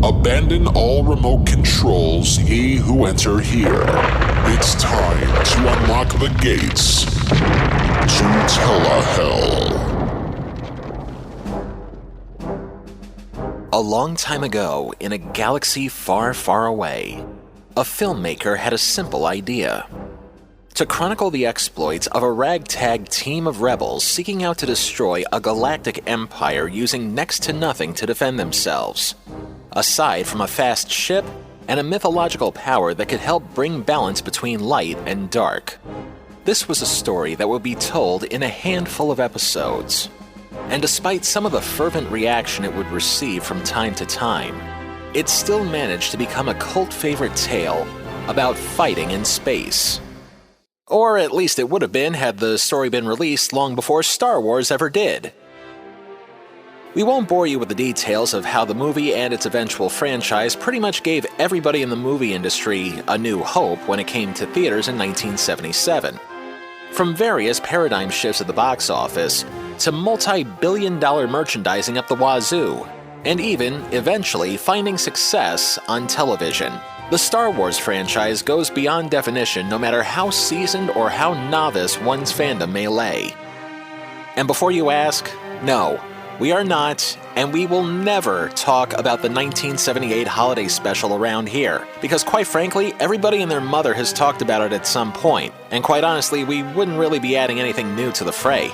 Abandon all remote controls, ye who enter here. It's time to unlock the gates to Telehell. A long time ago, in a galaxy far, far away, a filmmaker had a simple idea. To chronicle the exploits of a ragtag team of rebels seeking out to destroy a galactic empire using next to nothing to defend themselves, aside from a fast ship and a mythological power that could help bring balance between light and dark. This was a story that would be told in a handful of episodes. And despite some of the fervent reaction it would receive from time to time, it still managed to become a cult favorite tale about fighting in space. Or at least it would have been had the story been released long before Star Wars ever did. We won't bore you with the details of how the movie and its eventual franchise pretty much gave everybody in the movie industry a new hope when it came to theaters in 1977. From various paradigm shifts at the box office, to multi-billion-dollar merchandising up the wazoo, and even, eventually, finding success on television. The Star Wars franchise goes beyond definition no matter how seasoned or how novice one's fandom may lay. And before you ask, no, we are not, and we will never talk about the 1978 holiday special around here, because quite frankly, everybody and their mother has talked about it at some point, and quite honestly, we wouldn't really be adding anything new to the fray.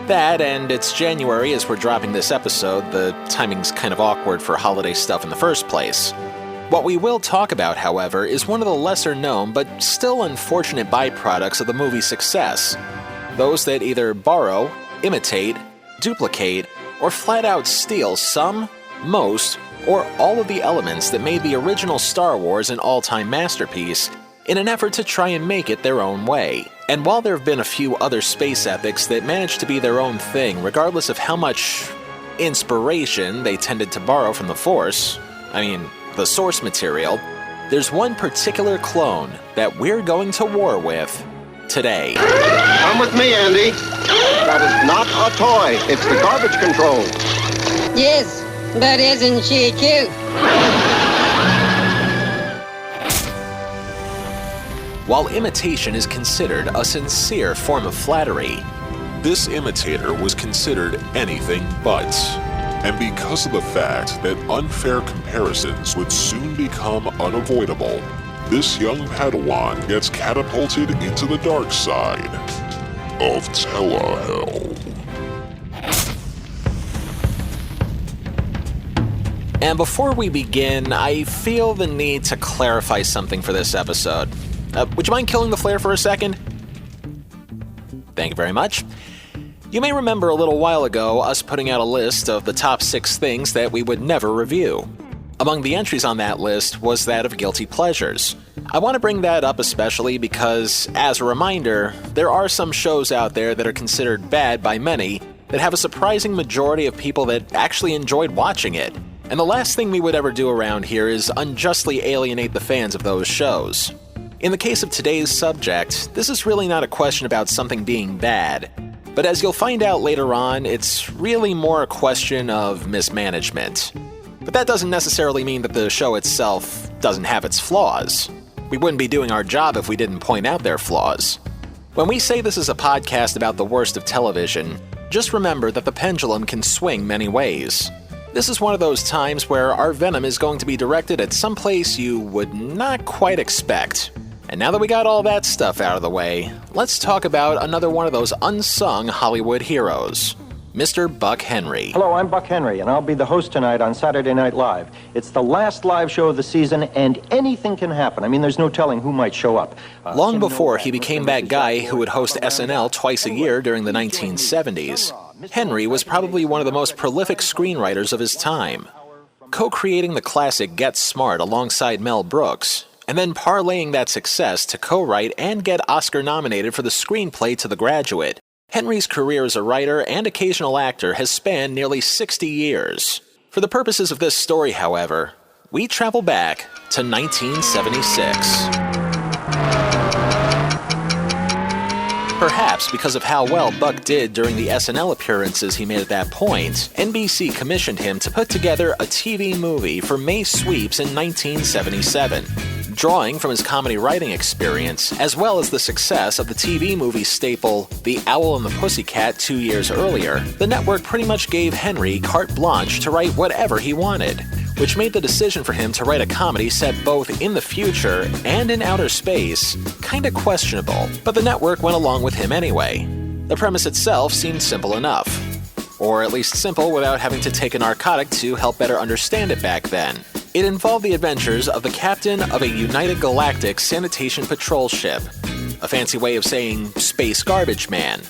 That, and it's January as we're dropping this episode, the timing's kind of awkward for holiday stuff in the first place. What we will talk about, however, is one of the lesser known but still unfortunate byproducts of the movie's success. Those that either borrow, imitate, duplicate, or flat out steal some, most, or all of the elements that made the original Star Wars an all-time masterpiece in an effort to try and make it their own way. And while there have been a few other space epics that managed to be their own thing regardless of how much inspiration they tended to borrow from the Force, the source material, there's one particular clone that we're going to war with today. Come with me, Andy. That is not a toy. It's the garbage control. Yes, but isn't she cute? While imitation is considered a sincere form of flattery, This imitator was considered anything but. And because of the fact that unfair comparisons would soon become unavoidable, this young Padawan gets catapulted into the dark side of Telehell. And before we begin, I feel the need to clarify something for this episode. Would you mind killing the flare for a second? Thank you very much. You may remember a little while ago us putting out a list of the top 6 things that we would never review. Among the entries on that list was that of guilty pleasures. I want to bring that up especially because, as a reminder, there are some shows out there that are considered bad by many that have a surprising majority of people that actually enjoyed watching it. And the last thing we would ever do around here is unjustly alienate the fans of those shows. In the case of today's subject, this is really not a question about something being bad, but as you'll find out later on, it's really more a question of mismanagement. But that doesn't necessarily mean that the show itself doesn't have its flaws. We wouldn't be doing our job if we didn't point out their flaws. When we say this is a podcast about the worst of television, just remember that the pendulum can swing many ways. This is one of those times where our venom is going to be directed at some place you would not quite expect. And now that we got all that stuff out of the way, let's talk about another one of those unsung Hollywood heroes, Mr. Buck Henry. Hello, I'm Buck Henry, and I'll be the host tonight on Saturday Night Live. It's the last live show of the season, and anything can happen. There's no telling who might show up. Long before he became that guy who would host SNL twice a year during the 1970s, Henry was probably one of the most prolific screenwriters of his time. Co-creating the classic Get Smart alongside Mel Brooks, and then parlaying that success to co-write and get Oscar-nominated for the screenplay to The Graduate, Henry's career as a writer and occasional actor has spanned nearly 60 years. For the purposes of this story, however, we travel back to 1976. Perhaps because of how well Buck did during the SNL appearances he made at that point, NBC commissioned him to put together a TV movie for May sweeps in 1977. Drawing from his comedy writing experience, as well as the success of the TV movie staple The Owl and the Pussycat 2 years earlier, the network pretty much gave Henry carte blanche to write whatever he wanted, which made the decision for him to write a comedy set both in the future and in outer space kinda questionable, but the network went along with him anyway. The premise itself seemed simple enough. Or at least simple without having to take a narcotic to help better understand it back then. It involved the adventures of the captain of a United Galactic Sanitation Patrol ship, a fancy way of saying space garbage man.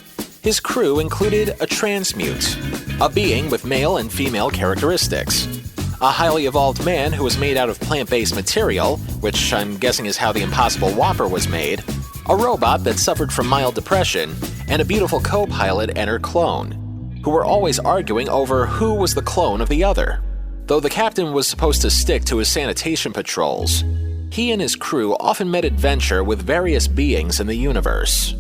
His crew included a transmute, a being with male and female characteristics, a highly evolved man who was made out of plant-based material, which I'm guessing is how the Impossible Whopper was made, a robot that suffered from mild depression, and a beautiful co-pilot and her clone, who were always arguing over who was the clone of the other. Though the captain was supposed to stick to his sanitation patrols, he and his crew often met adventure with various beings in the universe.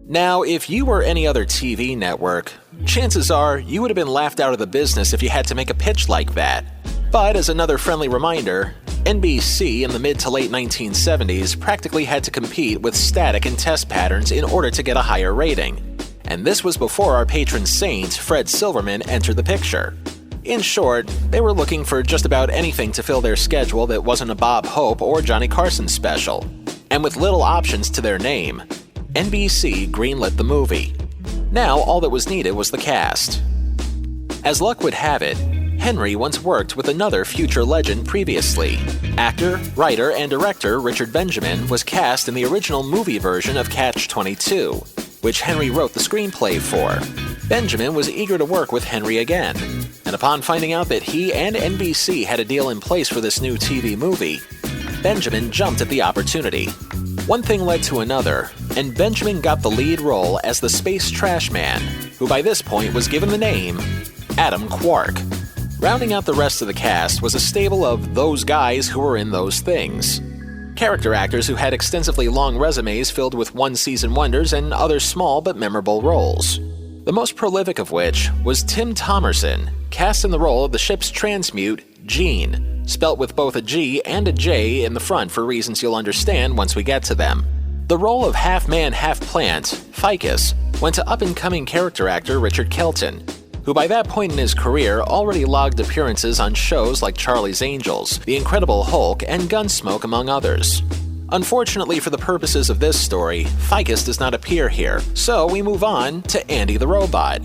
Now, if you were any other TV network, chances are you would have been laughed out of the business if you had to make a pitch like that. But as another friendly reminder, NBC in the mid to late 1970s practically had to compete with static and test patterns in order to get a higher rating. And this was before our patron saint, Fred Silverman, entered the picture. In short, they were looking for just about anything to fill their schedule that wasn't a Bob Hope or Johnny Carson special. And with little options to their name, NBC greenlit the movie. Now all that was needed was the cast. As luck would have it, Henry once worked with another future legend previously. Actor, writer, and director Richard Benjamin was cast in the original movie version of Catch-22, which Henry wrote the screenplay for. Benjamin was eager to work with Henry again, and upon finding out that he and NBC had a deal in place for this new TV movie, Benjamin jumped at the opportunity. One thing led to another, and Benjamin got the lead role as the space trash man, who by this point was given the name Adam Quark. Rounding out the rest of the cast was a stable of those guys who were in those things. Character actors who had extensively long resumes filled with one-season wonders and other small but memorable roles. The most prolific of which was Tim Thomerson, cast in the role of the ship's transmute, Gene, spelt with both a G and a J in the front for reasons you'll understand once we get to them. The role of half-man, half-plant, Ficus, went to up-and-coming character actor Richard Kelton, who by that point in his career already logged appearances on shows like Charlie's Angels, The Incredible Hulk, and Gunsmoke, among others. Unfortunately for the purposes of this story, Ficus does not appear here, so we move on to Andy the Robot,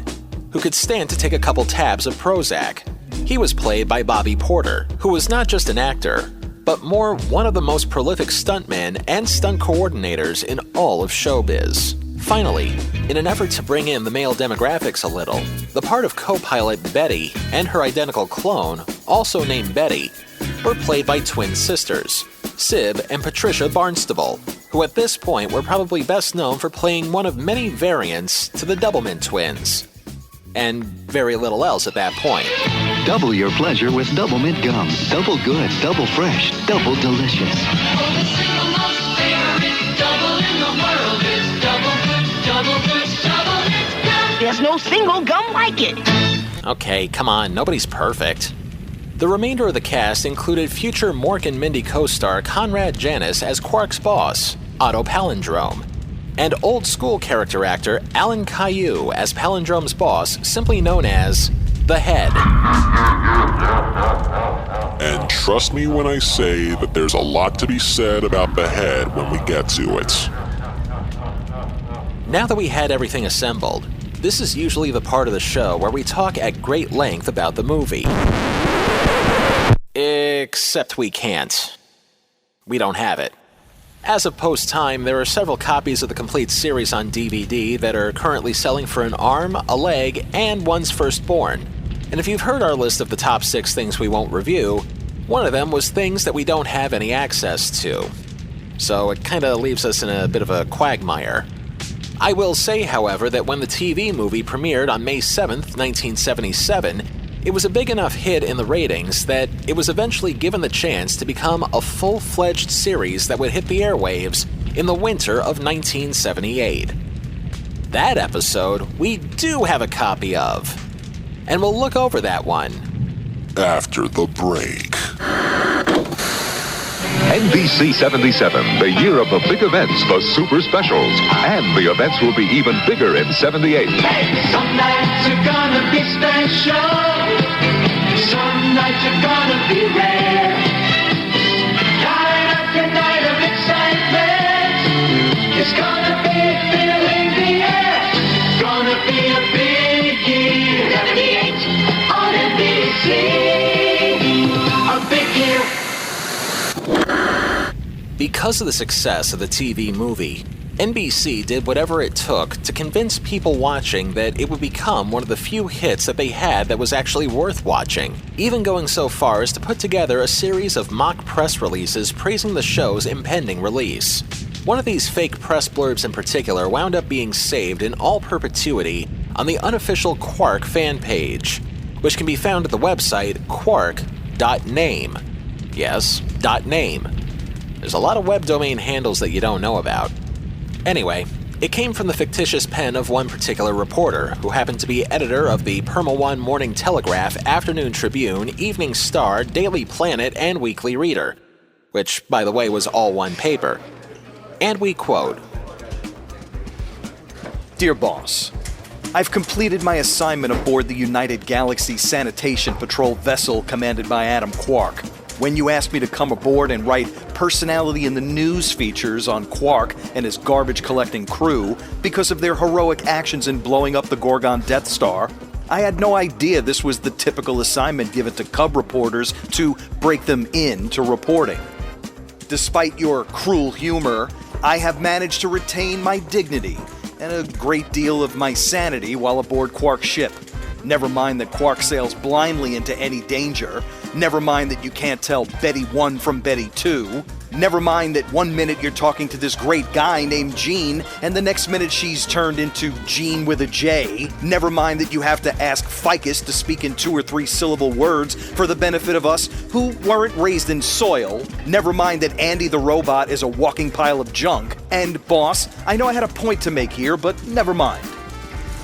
who could stand to take a couple tabs of Prozac. He was played by Bobby Porter, who was not just an actor, but more one of the most prolific stuntmen and stunt coordinators in all of showbiz. Finally, in an effort to bring in the male demographics a little, the part of co-pilot Betty and her identical clone, also named Betty, were played by twin sisters, Sib and Patricia Barnstable, who at this point were probably best known for playing one of many variants to the Doublemint twins. And very little else at that point. Double your pleasure with Doublemint gum. Double good, double fresh, double delicious. The single most favorite double in the world is double good, Doublemint gum. There's no single gum like it. Okay, come on, nobody's perfect. The remainder of the cast included future Mork and Mindy co-star Conrad Janis as Quark's boss, Otto Palindrome, and old-school character actor Alan Caillou as Palindrome's boss, simply known as the Head. And trust me when I say that there's a lot to be said about the Head when we get to it. Now that we had everything assembled, this is usually the part of the show where we talk at great length about the movie. Except we can't. We don't have it. As of post-time, there are several copies of the complete series on DVD that are currently selling for an arm, a leg, and one's firstborn. And if you've heard our list of the top 6 things we won't review, one of them was things that we don't have any access to. So it kinda leaves us in a bit of a quagmire. I will say, however, that when the TV movie premiered on May 7th, 1977, it was a big enough hit in the ratings that it was eventually given the chance to become a full-fledged series that would hit the airwaves in the winter of 1978. That episode we do have a copy of. And we'll look over that one after the break. NBC 77, the year of the big events, the super specials. And the events will be even bigger in 78. Hey, some nights are gonna be special. Some nights are gonna be rare. Night after night of excitement. It's gonna be filling the air. Gonna be a big year. 78 on NBC. A big year. Because of the success of the TV movie, NBC did whatever it took to convince people watching that it would become one of the few hits that they had that was actually worth watching, even going so far as to put together a series of mock press releases praising the show's impending release. One of these fake press blurbs in particular wound up being saved in all perpetuity on the unofficial Quark fan page, which can be found at the website quark.name. Yes, .name. There's a lot of web domain handles that you don't know about. Anyway, it came from the fictitious pen of one particular reporter, who happened to be editor of the Perma One Morning Telegraph, Afternoon Tribune, Evening Star, Daily Planet, and Weekly Reader, which, by the way, was all one paper. And we quote, Dear Boss, I've completed my assignment aboard the United Galaxy Sanitation Patrol vessel commanded by Adam Quark. When you asked me to come aboard and write personality in the news features on Quark and his garbage-collecting crew because of their heroic actions in blowing up the Gorgon Death Star, I had no idea this was the typical assignment given to cub reporters to break them into reporting. Despite your cruel humor, I have managed to retain my dignity and a great deal of my sanity while aboard Quark's ship. Never mind that Quark sails blindly into any danger. Never mind that you can't tell Betty 1 from Betty 2. Never mind that one minute you're talking to this great guy named Jean, and the next minute she's turned into Jean with a J. Never mind that you have to ask Ficus to speak in 2 or 3 syllable words for the benefit of us who weren't raised in soil. Never mind that Andy the robot is a walking pile of junk. And boss, I know I had a point to make here, but never mind.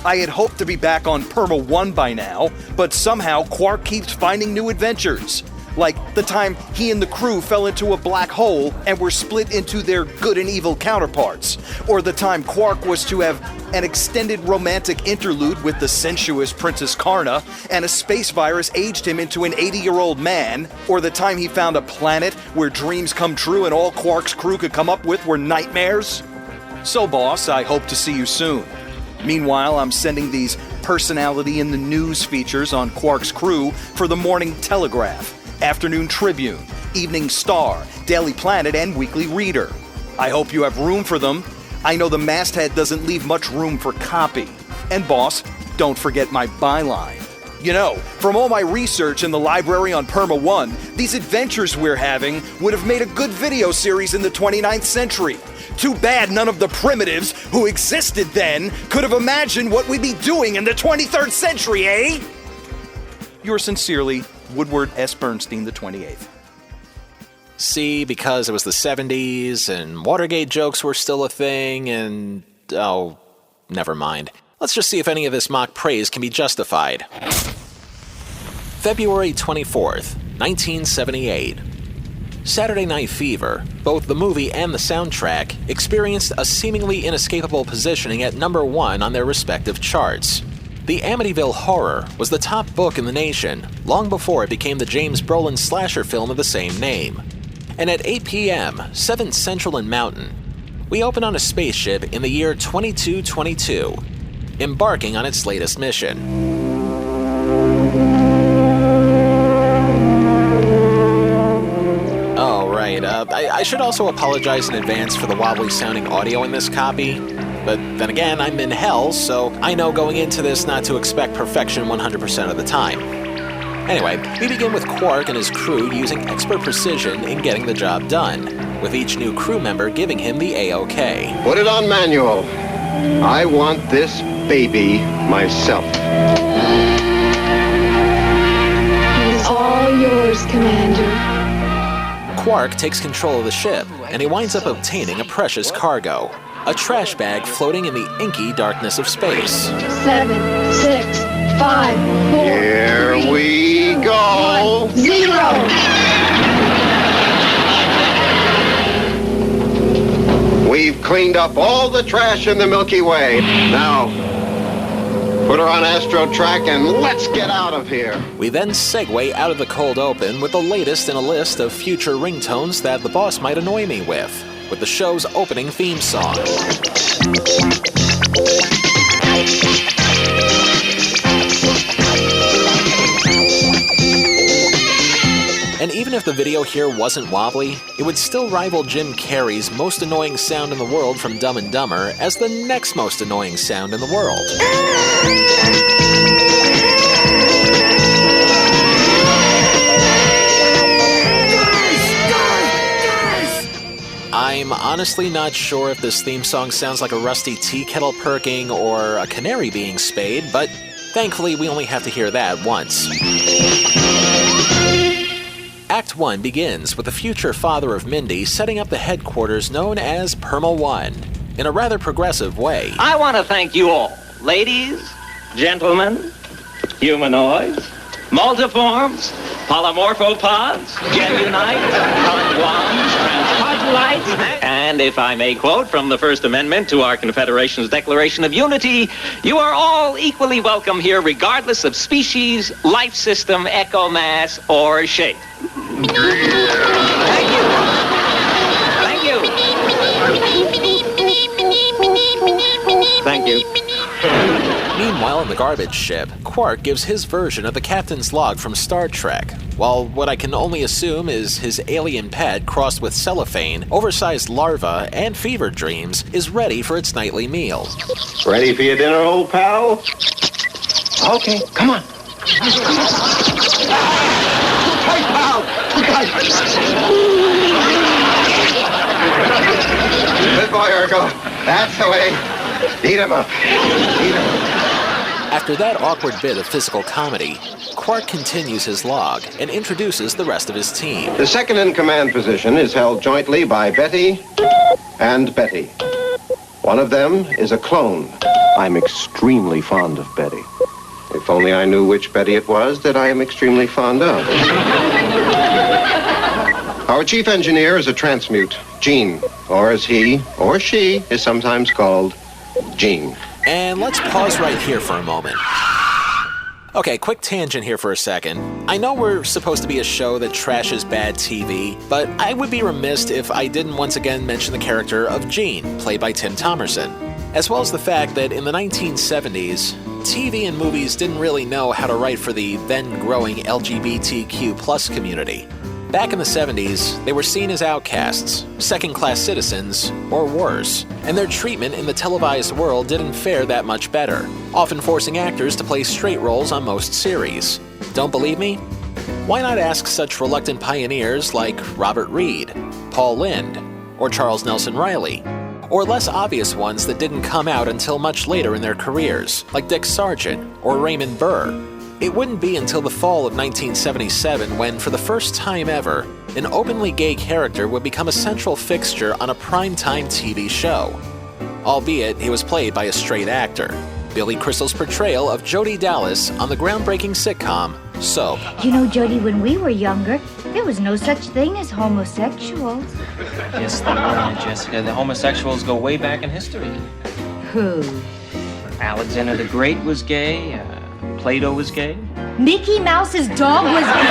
I had hoped to be back on Perma 1 by now, but somehow Quark keeps finding new adventures. Like the time he and the crew fell into a black hole and were split into their good and evil counterparts. Or the time Quark was to have an extended romantic interlude with the sensuous Princess Karna and a space virus aged him into an 80-year-old man. Or the time he found a planet where dreams come true and all Quark's crew could come up with were nightmares. So boss, I hope to see you soon. Meanwhile, I'm sending these personality in the news features on Quark's crew for the Morning Telegraph, Afternoon Tribune, Evening Star, Daily Planet, and Weekly Reader. I hope you have room for them. I know the masthead doesn't leave much room for copy. And boss, don't forget my byline. You know, from all my research in the library on Perma 1, these adventures we're having would have made a good video series in the 29th century. Too bad none of the primitives who existed then could have imagined what we'd be doing in the 23rd century, eh? Yours sincerely, Woodward S. Bernstein, the 28th. See, because it was the 70s and Watergate jokes were still a thing and... oh, never mind. Let's just see if any of this mock praise can be justified. February 24th, 1978. Saturday Night Fever, both the movie and the soundtrack, experienced a seemingly inescapable positioning at number 1 on their respective charts. The Amityville Horror was the top book in the nation, long before it became the James Brolin slasher film of the same name. And at 8 p.m., 7th Central and Mountain, we open on a spaceship in the year 2222, embarking on its latest mission. I should also apologize in advance for the wobbly sounding audio in this copy, but then again, I'm in hell, so I know going into this not to expect perfection 100% of the time. Anyway, we begin with Quark and his crew using expert precision in getting the job done, with each new crew member giving him the A-OK. Put it on manual. I want this baby myself. It is all yours, Commander. Quark takes control of the ship, and he winds up obtaining a precious cargo. a trash bag floating in the inky darkness of space. 7, 6, 5, 4. Here we go. 0. We've cleaned up all the trash in the Milky Way. Now, put her on astro-trash and let's get out of here. We then segue out of the cold open with the latest in a list of future ringtones that the boss might annoy me with the show's opening theme song. And even if the video here wasn't wobbly, it would still rival Jim Carrey's most annoying sound in the world from Dumb and Dumber as the next most annoying sound in the world. I'm honestly not sure if this theme song sounds like a rusty tea kettle perking or a canary being spayed, but thankfully we only have to hear that once. Act 1 begins with the future father of Mindy setting up the headquarters known as Perma 1 in a rather progressive way. I want to thank you all, ladies, gentlemen, humanoids, multiforms, polymorphopods, genunites, conguans, transpodulates, and if I may quote from the First Amendment to our Confederation's Declaration of Unity, you are all equally welcome here regardless of species, life system, echo mass, or shape. Thank you. Thank you. Thank you. Meanwhile, in the garbage ship, Quark gives his version of the captain's log from Star Trek, while what I can only assume is his alien pet crossed with cellophane, oversized larva, and fever dreams is ready for its nightly meal. Ready for your dinner, old pal? Okay, come on. Hey, pal! Good boy, Urkel. That's the way. Eat him up. Eat him up. After that awkward bit of physical comedy, Quark continues his log and introduces the rest of his team. The second-in-command position is held jointly by Betty and Betty. One of them is a clone. I'm extremely fond of Betty. If only I knew which Betty it was that I am extremely fond of. Our chief engineer is a transmute, Gene, or as he or she is sometimes called, Gene. And let's pause right here for a moment. Okay, quick tangent here for a second. I know we're supposed to be a show that trashes bad TV, but I would be remiss if I didn't once again mention the character of Gene, played by Tim Thomerson, as well as the fact that in the 1970s, TV and movies didn't really know how to write for the then-growing LGBTQ+ community. Back in the 70s, they were seen as outcasts, second-class citizens, or worse, and their treatment in the televised world didn't fare that much better, often forcing actors to play straight roles on most series. Don't believe me? Why not ask such reluctant pioneers like Robert Reed, Paul Lynde, or Charles Nelson Riley, or less obvious ones that didn't come out until much later in their careers, like Dick Sargent or Raymond Burr. It wouldn't be until the fall of 1977 when, for the first time ever, an openly gay character would become a central fixture on a primetime TV show. Albeit, he was played by a straight actor, Billy Crystal's portrayal of Jody Dallas on the groundbreaking sitcom, Soap. You know, Jody, when we were younger, there was no such thing as homosexuals. Yes, there were, Jessica. The homosexuals go way back in history. Who? Alexander the Great was gay. Plato was gay. Mickey Mouse's dog was gay?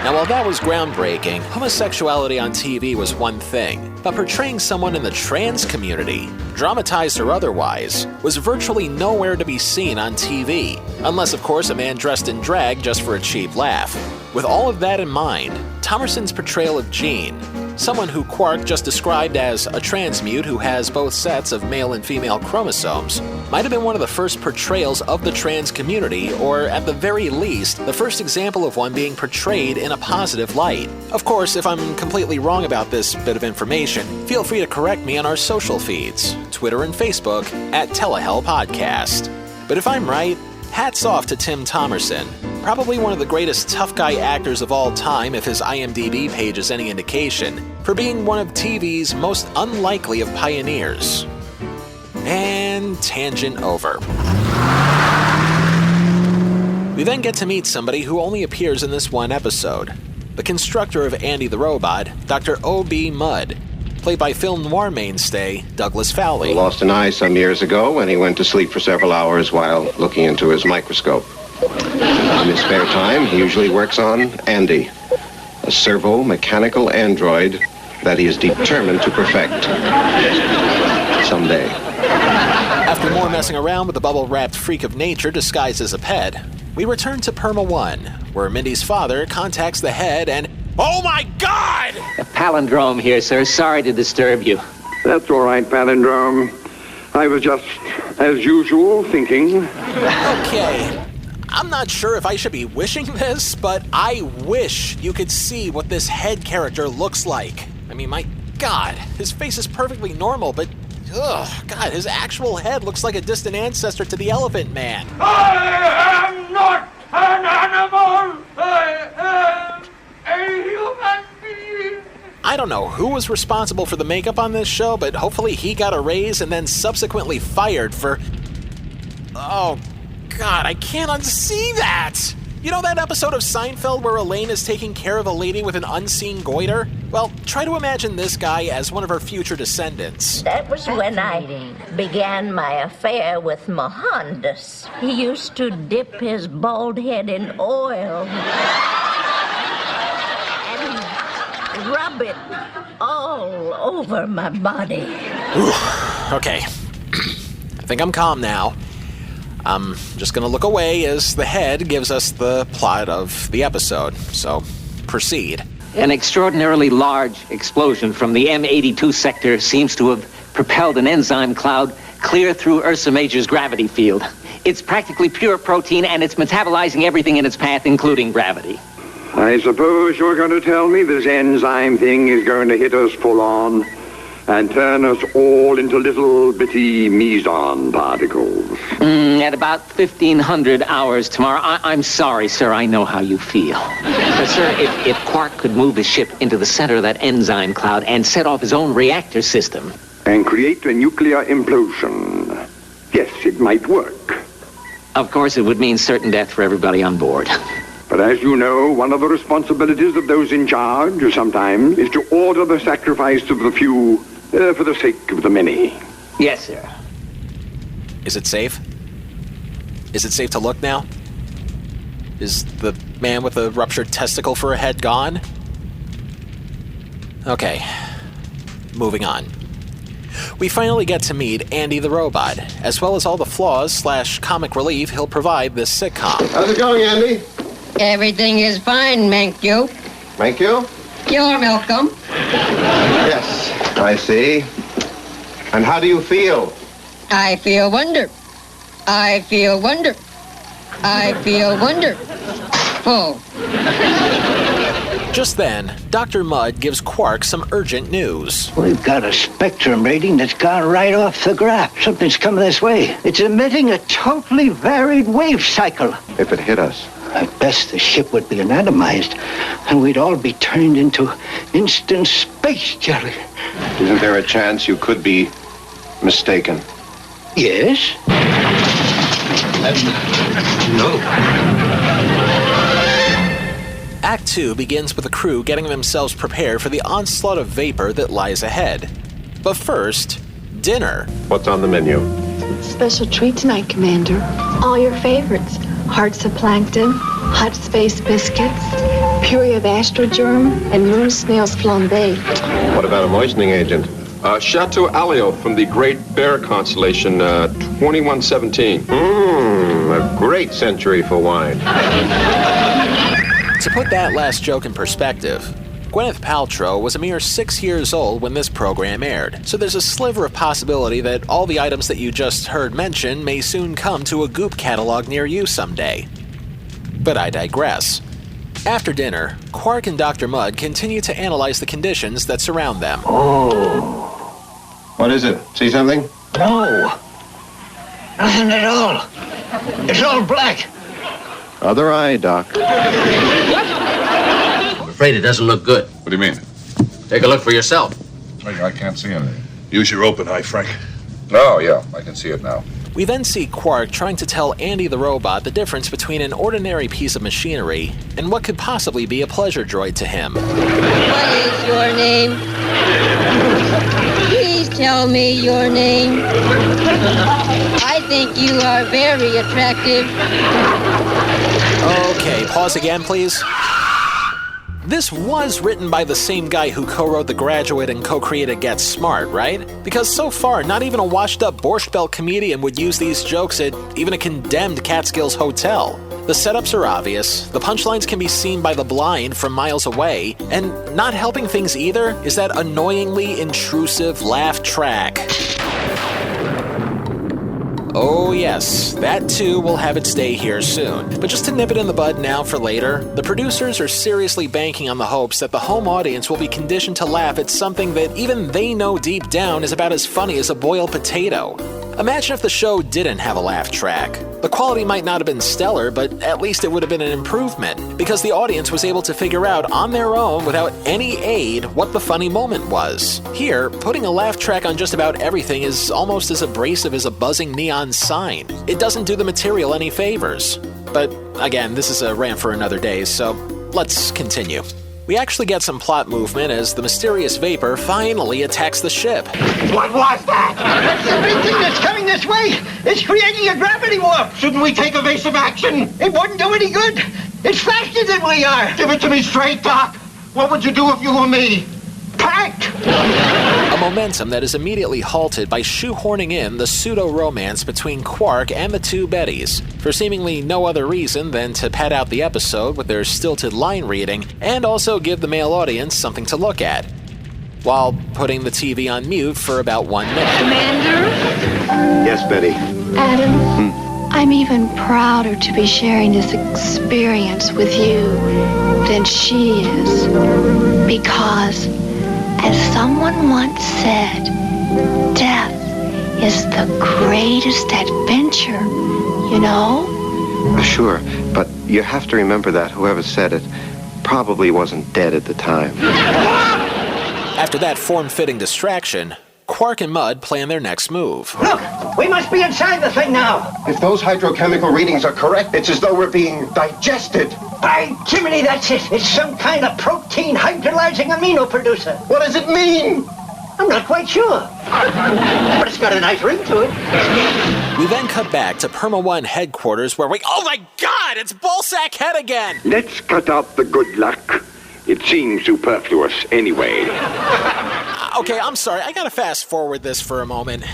Now, while that was groundbreaking, homosexuality on TV was one thing, but portraying someone in the trans community, dramatized or otherwise, was virtually nowhere to be seen on TV, unless, of course, a man dressed in drag just for a cheap laugh. With all of that in mind, Thomerson's portrayal of Gene, someone who Quark just described as a transmute who has both sets of male and female chromosomes, might have been one of the first portrayals of the trans community, or at the very least, the first example of one being portrayed in a positive light. Of course, if I'm completely wrong about this bit of information, feel free to correct me on our social feeds, Twitter and Facebook, at Telehell Podcast. But if I'm right, hats off to Tim Thomerson. probably one of the greatest tough guy actors of all time if his IMDb page is any indication, for being one of TV's most unlikely of pioneers. And tangent over. We then get to meet somebody who only appears in this one episode. The constructor of Andy the Robot, Dr. O.B. Mudd, played by film noir mainstay Douglas Fowley. He lost an eye some years ago when he went to sleep for several hours while looking into his microscope. In his spare time, he usually works on Andy, a servo-mechanical android that he is determined to perfect. Someday. After more messing around with the bubble-wrapped freak of nature disguised as a pet, we return to Perma 1, where Mindy's father contacts the head and... Oh my God! A palindrome here, sir. Sorry to disturb you. That's all right, palindrome. I was just, as usual, thinking. Okay. I'm not sure if I should be wishing this, but I wish you could see what this head character looks like. I mean, my God, his face is perfectly normal, but... Ugh, God, his actual head looks like a distant ancestor to the Elephant Man. I am not an animal! I am a human being! I don't know who was responsible for the makeup on this show, but hopefully he got a raise and then subsequently fired for... Oh, God, I can't unsee that! You know that episode of Seinfeld where Elaine is taking care of a lady with an unseen goiter? Well, try to imagine this guy as one of her future descendants. That was when I began my affair with Mohandas. He used to dip his bald head in oil and rub it all over my body. Okay, I think I'm calm now. I'm just gonna look away as the head gives us the plot of the episode, so proceed. An extraordinarily large explosion from the M82 sector seems to have propelled an enzyme cloud clear through Ursa Major's gravity field. It's practically pure protein, and it's metabolizing everything in its path, including gravity. I suppose you're going to tell me this enzyme thing is going to hit us full on and turn us all into little bitty meson particles. At about 1,500 hours tomorrow. I'm sorry, sir. I know how you feel. But, sir, if Quark could move his ship into the center of that enzyme cloud and set off his own reactor system... And create a nuclear implosion. Yes, it might work. Of course, it would mean certain death for everybody on board. But as you know, one of the responsibilities of those in charge sometimes is to order the sacrifice of the few for the sake of the many. Yes, sir. Is it safe? Is it safe to look now? Is the man with the ruptured testicle for a head gone? Okay, moving on. We finally get to meet Andy the Robot, as well as all the flaws / comic relief he'll provide this sitcom. How's it going, Andy? Everything is fine, thank you. Thank you? You're welcome. Yes, I see. And how do you feel? I feel wonder. I feel wonder. I feel wonderful. Just then, Dr. Mudd gives Quark some urgent news. We've got a spectrum reading that's gone right off the graph. Something's coming this way. It's emitting a totally varied wave cycle. If it hit us? At best, the ship would be anatomized, and we'd all be turned into instant space jelly. Isn't there a chance you could be mistaken? Yes? No. Act 2 begins with the crew getting themselves prepared for the onslaught of vapor that lies ahead. But first, dinner. What's on the menu? Special treat tonight, Commander. All your favorites. Hearts of plankton, hot space biscuits, puree of astrogerm, and moon snails flambé. What about a moistening agent? Chateau Alio from the Great Bear Constellation, 2117. A great century for wine. To put that last joke in perspective, Gwyneth Paltrow was a mere 6 years old when this program aired, so there's a sliver of possibility that all the items that you just heard mentioned may soon come to a Goop catalog near you someday. But I digress. After dinner, Quark and Dr. Mudd continue to analyze the conditions that surround them. Oh. What is it? See something? No. Nothing at all. It's all black. Other eye, Doc. I'm afraid it doesn't look good. What do you mean? Take a look for yourself. I can't see anything. Use your open eye, Frank. No, yeah, I can see it now. We then see Quark trying to tell Andy the robot the difference between an ordinary piece of machinery and what could possibly be a pleasure droid to him. What is your name? Please tell me your name. I think you are very attractive. Okay, pause again, please. This was written by the same guy who co-wrote The Graduate and co-created Get Smart, right? Because so far, not even a washed-up Borscht Belt comedian would use these jokes at even a condemned Catskills hotel. The setups are obvious, the punchlines can be seen by the blind from miles away, and not helping things either is that annoyingly intrusive laugh track. Oh yes, that too will have its day here soon. But just to nip it in the bud now for later, the producers are seriously banking on the hopes that the home audience will be conditioned to laugh at something that even they know deep down is about as funny as a boiled potato. Imagine if the show didn't have a laugh track. The quality might not have been stellar, but at least it would have been an improvement, because the audience was able to figure out on their own without any aid what the funny moment was. Here, putting a laugh track on just about everything is almost as abrasive as a buzzing neon sign. It doesn't do the material any favors. But again, this is a rant for another day, so let's continue. We actually get some plot movement as the mysterious vapor finally attacks the ship. What was that? That's the big thing that's coming this way. It's creating a gravity warp. Shouldn't we take evasive action? It wouldn't do any good. It's faster than we are. Give it to me straight, Doc. What would you do if you were me? Panicked. A momentum that is immediately halted by shoehorning in the pseudo-romance between Quark and the two Bettys, for seemingly no other reason than to pad out the episode with their stilted line reading and also give the male audience something to look at, while putting the TV on mute for about 1 minute. Commander? Yes, Betty. Adam, I'm even prouder to be sharing this experience with you than she is. Because, as someone once said, death is the greatest adventure, you know? Sure, but you have to remember that whoever said it probably wasn't dead at the time. After that form-fitting distraction, Quark and Mudd plan their next move. Look, we must be inside the thing now. If those hydrochemical readings are correct, it's as though we're being digested. By Jiminy, that's it. It's some kind of protein hydrolyzing amino producer. What does it mean? I'm not quite sure. But it's got a nice ring to it. We then cut back to Perma 1 headquarters where we... Oh my god, it's Ballsack Head again! Let's cut out the good luck. It seems superfluous anyway. Okay, I'm sorry. I gotta fast forward this for a moment.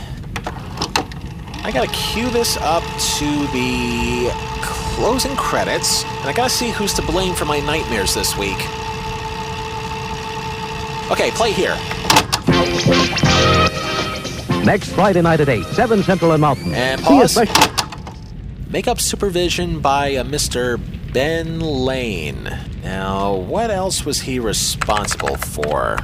I gotta cue this up to the closing credits, and I gotta see who's to blame for my nightmares this week. Okay, play here. Next Friday night at 8, 7 Central and Mountain. And pause. Makeup supervision by a Mr. Ben Lane. Now, what else was he responsible for?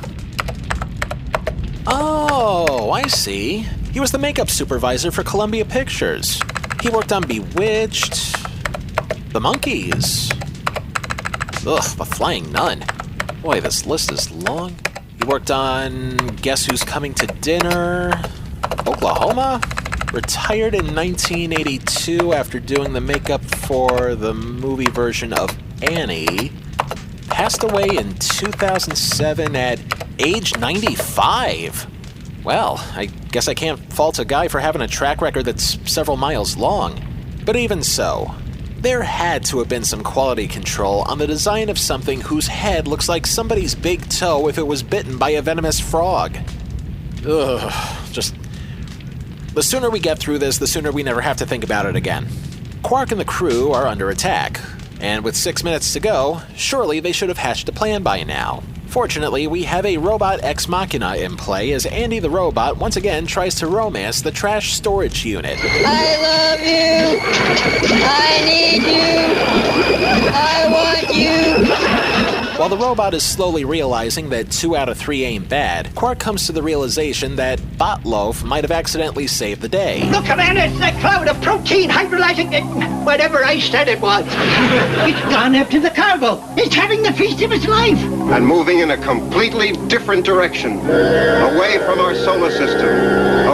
Oh, I see. He was the makeup supervisor for Columbia Pictures. He worked on Bewitched, The Monkees. Ugh, The Flying Nun. Boy, this list is long. He worked on Guess Who's Coming to Dinner, Oklahoma. Retired in 1982 after doing the makeup for the movie version of Annie. Passed away in 2007 at age 95. Well, I guess I can't fault a guy for having a track record that's several miles long. But even so, there had to have been some quality control on the design of something whose head looks like somebody's big toe if it was bitten by a venomous frog. Ugh, just... The sooner we get through this, the sooner we never have to think about it again. Quark and the crew are under attack, and with 6 minutes to go, surely they should have hatched a plan by now. Fortunately, we have a robot ex machina in play as Andy the robot once again tries to romance the trash storage unit. I love you. I need you. I want you. While the robot is slowly realizing that 2 out of 3 ain't bad, Quark comes to the realization that Botloaf might have accidentally saved the day. Look, Commander, it's that cloud of protein hydrolyzing whatever I said it was. It's gone up to the cargo. It's having the feast of its life. And moving in a completely different direction. Away from our solar system.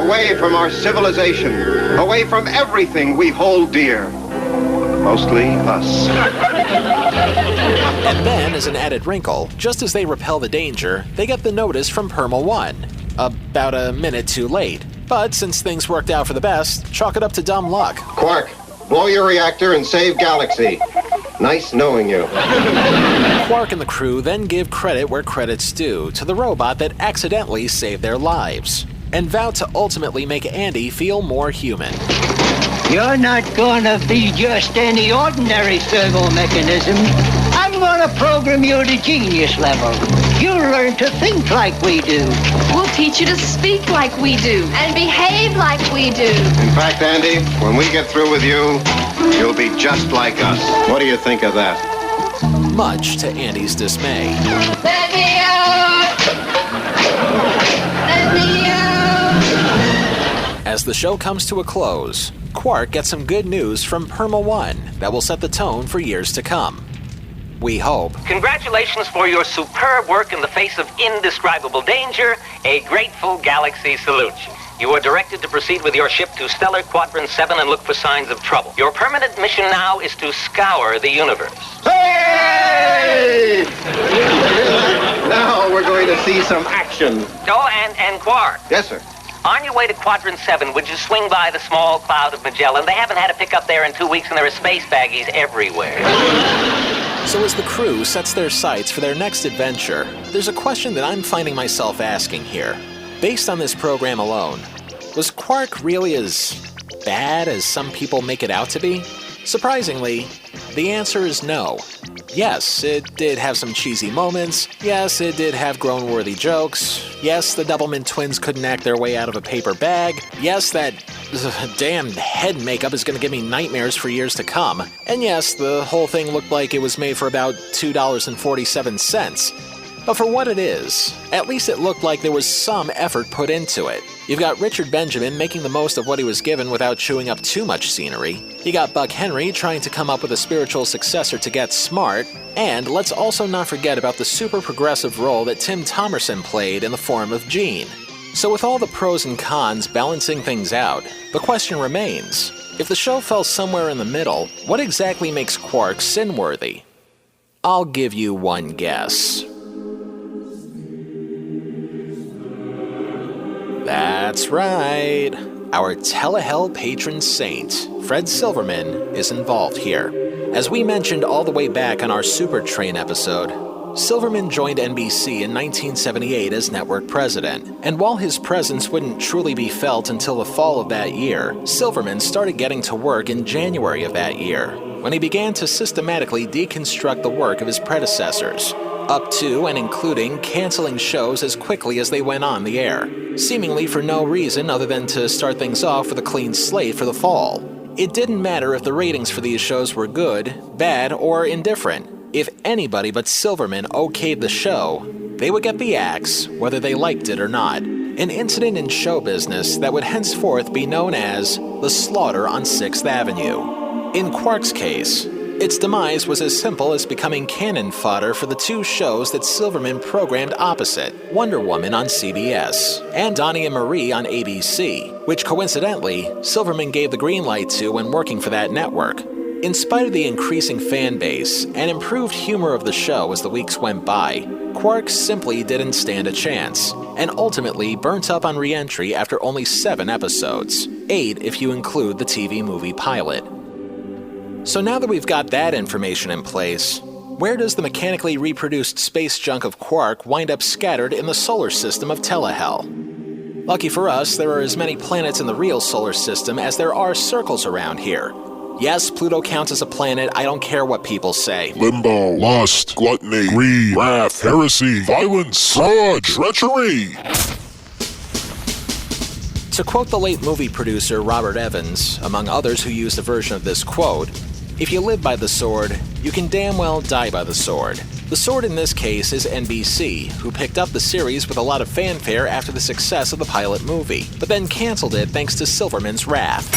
Away from our civilization. Away from everything we hold dear. Mostly us. And then, as an added wrinkle, just as they repel the danger, they get the notice from Perma 1. About a minute too late. But since things worked out for the best, chalk it up to dumb luck. Quark, blow your reactor and save Galaxy. Nice knowing you. Quark and the crew then give credit where credit's due to the robot that accidentally saved their lives, and vow to ultimately make Andy feel more human. You're not gonna be just any ordinary servo mechanism. I'm gonna program you to genius level. You'll learn to think like we do. We'll teach you to speak like we do. And behave like we do. In fact, Andy, when we get through with you, you'll be just like us. What do you think of that? Much to Andy's dismay. Let me out! Let me out! As the show comes to a close, Quark gets some good news from Perma 1 that will set the tone for years to come. We hope. Congratulations for your superb work in the face of indescribable danger. A grateful galaxy salutes you. You are directed to proceed with your ship to Stellar Quadrant 7 and look for signs of trouble. Your permanent mission now is to scour the universe. Hey! Now we're going to see some action. Oh, and Quark. Yes, sir. On your way to Quadrant 7, would you swing by the small cloud of Magellan? They haven't had a pickup there in 2 weeks, and there are space baggies everywhere. So as the crew sets their sights for their next adventure, there's a question that I'm finding myself asking here. Based on this program alone, was Quark really as bad as some people make it out to be? Surprisingly, the answer is no. Yes, it did have some cheesy moments. Yes, it did have groan-worthy jokes. Yes, the Doublemint twins couldn't act their way out of a paper bag. Yes, that damn head makeup is going to give me nightmares for years to come. And yes, the whole thing looked like it was made for about $2.47. But for what it is, at least it looked like there was some effort put into it. You've got Richard Benjamin making the most of what he was given without chewing up too much scenery. You got Buck Henry trying to come up with a spiritual successor to Get Smart. And let's also not forget about the super progressive role that Tim Thomerson played in the form of Gene. So with all the pros and cons balancing things out, the question remains, if the show fell somewhere in the middle, what exactly makes Quark sin-worthy? I'll give you one guess. That's right. Our Telehell patron saint, Fred Silverman, is involved here. As we mentioned all the way back on our Super Train episode, Silverman joined NBC in 1978 as network president, and while his presence wouldn't truly be felt until the fall of that year, Silverman started getting to work in January of that year, when he began to systematically deconstruct the work of his predecessors, up to and including canceling shows as quickly as they went on the air, seemingly for no reason other than to start things off with a clean slate for the fall. It didn't matter if the ratings for these shows were good, bad, or indifferent. If anybody but Silverman okayed the show, they would get the axe, whether they liked it or not. An incident in show business that would henceforth be known as the slaughter on 6th Avenue. In Quark's case, its demise was as simple as becoming cannon fodder for the two shows that Silverman programmed opposite, Wonder Woman on CBS and Donnie and Marie on ABC, which coincidentally, Silverman gave the green light to when working for that network. In spite of the increasing fan base and improved humor of the show as the weeks went by, Quark simply didn't stand a chance, and ultimately burnt up on re-entry after only 7 episodes, 8 if you include the TV movie pilot. So now that we've got that information in place, where does the mechanically reproduced space junk of Quark wind up scattered in the solar system of Telehell? Lucky for us, there are as many planets in the real solar system as there are circles around here. Yes, Pluto counts as a planet, I don't care what people say. Limbo, lust, gluttony, greed, wrath, heresy, violence, fraud, treachery. To quote the late movie producer Robert Evans, among others who used a version of this quote, "If you live by the sword, you can damn well die by the sword." The sword in this case is NBC, who picked up the series with a lot of fanfare after the success of the pilot movie, but then canceled it thanks to Silverman's wrath,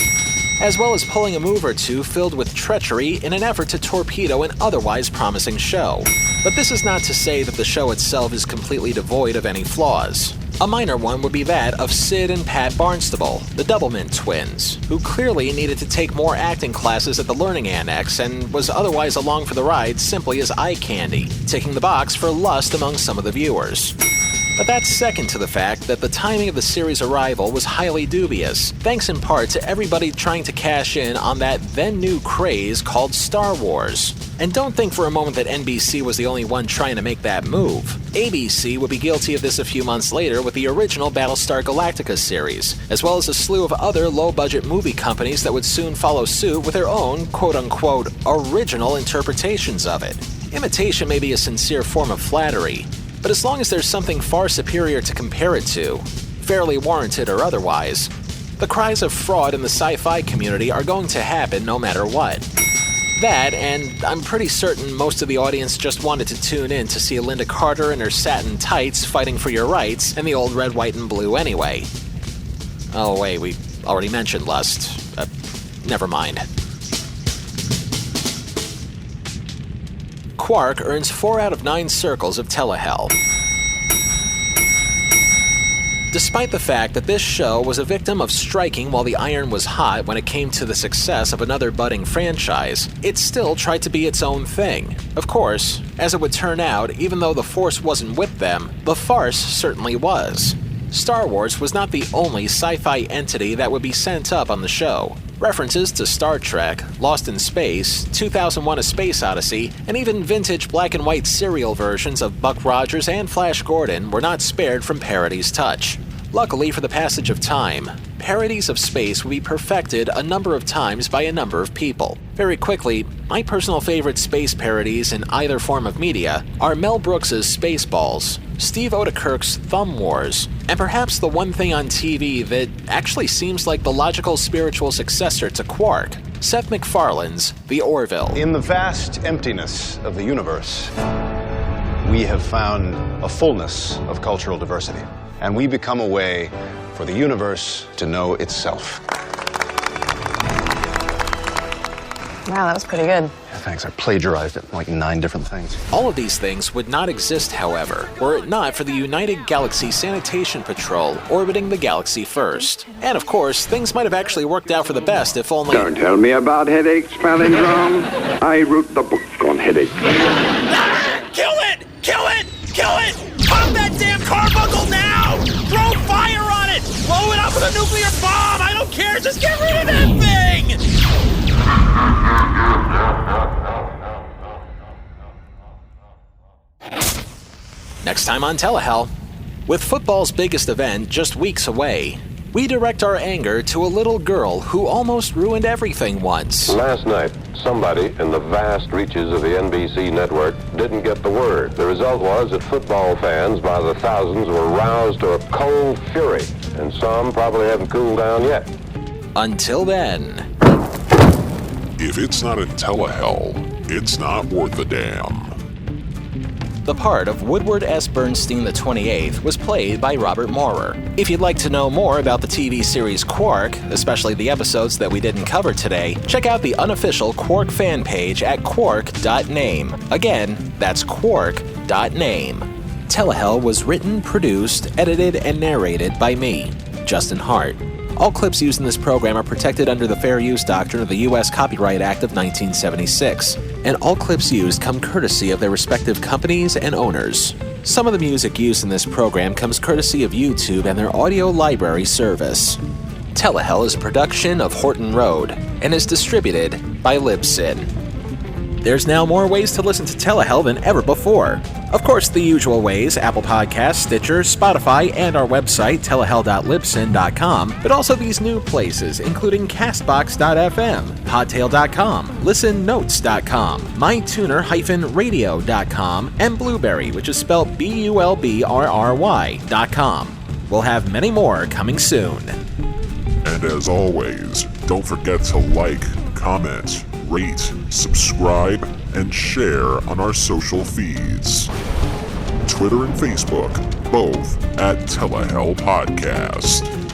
as well as pulling a move or two filled with treachery in an effort to torpedo an otherwise promising show. But this is not to say that the show itself is completely devoid of any flaws. A minor one would be that of Sid and Pat Barnstable, the Doublemint twins, who clearly needed to take more acting classes at the Learning Annex and was otherwise along for the ride simply as eye candy, ticking the box for lust among some of the viewers. But that's second to the fact that the timing of the series' arrival was highly dubious, thanks in part to everybody trying to cash in on that then-new craze called Star Wars. And don't think for a moment that NBC was the only one trying to make that move. ABC would be guilty of this a few months later with the original Battlestar Galactica series, as well as a slew of other low-budget movie companies that would soon follow suit with their own quote-unquote original interpretations of it. Imitation may be a sincere form of flattery, but as long as there's something far superior to compare it to, fairly warranted or otherwise, the cries of fraud in the sci-fi community are going to happen no matter what. That, and I'm pretty certain most of the audience just wanted to tune in to see Linda Carter in her satin tights fighting for your rights and the old red, white, and blue anyway. Oh wait, we already mentioned lust. Never mind. Quark earns 4 out of 9 circles of Telehell. Despite the fact that this show was a victim of striking while the iron was hot when it came to the success of another budding franchise, it still tried to be its own thing. Of course, as it would turn out, even though the Force wasn't with them, the farce certainly was. Star Wars was not the only sci-fi entity that would be sent up on the show. References to Star Trek, Lost in Space, 2001: A Space Odyssey, and even vintage black and white serial versions of Buck Rogers and Flash Gordon were not spared from parody's touch. Luckily for the passage of time, parodies of space would be perfected a number of times by a number of people. Very quickly, my personal favorite space parodies in either form of media are Mel Brooks's Spaceballs, Steve Odekirk's Thumb Wars, and perhaps the one thing on TV that actually seems like the logical spiritual successor to Quark, Seth MacFarlane's The Orville. In the vast emptiness of the universe, we have found a fullness of cultural diversity, and we become a way for the universe to know itself. Wow, that was pretty good. Yeah, thanks. I plagiarized it, like 9 different things. All of these things would not exist, however, were it not for the United Galaxy Sanitation Patrol orbiting the galaxy first. And of course, things might have actually worked out for the best if only... Don't tell me about headaches, palindrome. I wrote the book on headaches. Kill it! Kill it! Kill it! Pop that damn carbuncle now! Throw fire on it! Blow it up with a nuclear bomb! I don't care! Just get rid of that thing! Next time on Telehell, with football's biggest event just weeks away, we direct our anger to a little girl who almost ruined everything once. Last night, somebody in the vast reaches of the NBC network didn't get the word. The result was that football fans by the thousands were roused to a cold fury, and some probably haven't cooled down yet. Until then... If it's not in Telehell, it's not worth a damn. The part of Woodward S. Bernstein the 28th was played by Rob Maurer. If you'd like to know more about the TV series Quark, especially the episodes that we didn't cover today, check out the unofficial Quark fan page at quark.name. Again, that's quark.name. Telehell was written, produced, edited, and narrated by me, Justin Hart. All clips used in this program are protected under the Fair Use Doctrine of the U.S. Copyright Act of 1976, and all clips used come courtesy of their respective companies and owners. Some of the music used in this program comes courtesy of YouTube and their audio library service. Telehell is a production of Horton Road and is distributed by Libsyn. There's now more ways to listen to Telehell than ever before. Of course, the usual ways: Apple Podcasts, Stitcher, Spotify, and our website, telehell.libsyn.com, but also these new places, including Castbox.fm, Podtail.com, ListenNotes.com, MyTuner-Radio.com, and Blueberry, which is spelled BULBRRY.com. We'll have many more coming soon. And as always, don't forget to like, comment, rate, subscribe, and share on our social feeds. Twitter and Facebook, both at Telehell Podcast.